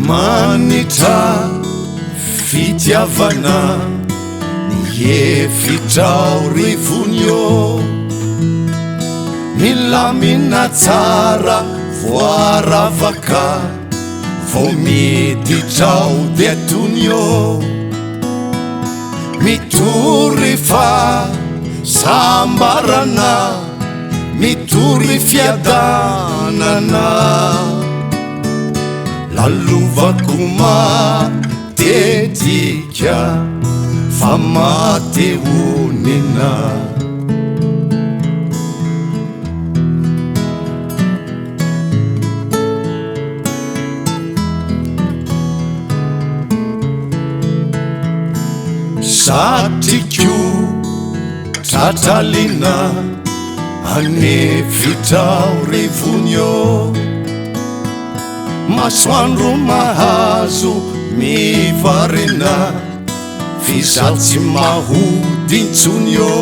Manitra fitiavana ny efitrao rivonio, milamina tsara voaravaka vao miditrao de atonio, mitory fa sambarana mitory fiadanana, lalovako matetika fa matehonina. Satriko tratralina anefitrao rivonio, masoandro mahazo mivarena fizaly tsy mahodintsonio,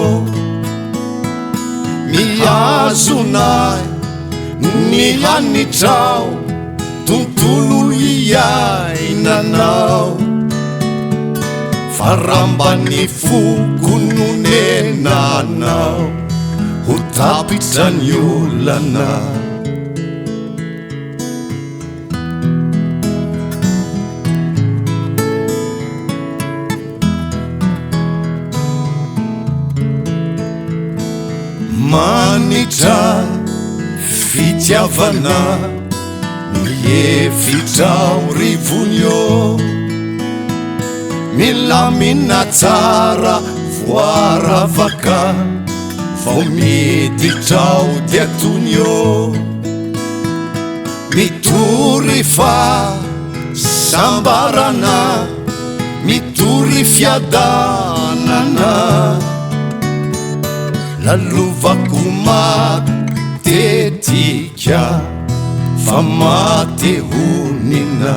miazonay ny hanitrao tontolo iainanao, farambany fokononenanao ho tapitra ny olana. Manitra fitiavana ny efitrao rivonio, milamina tsara voaravaka vao miditrao de atonio, mitory fa sambarana mitory fiadanana, lalovako matetika fa matehonina.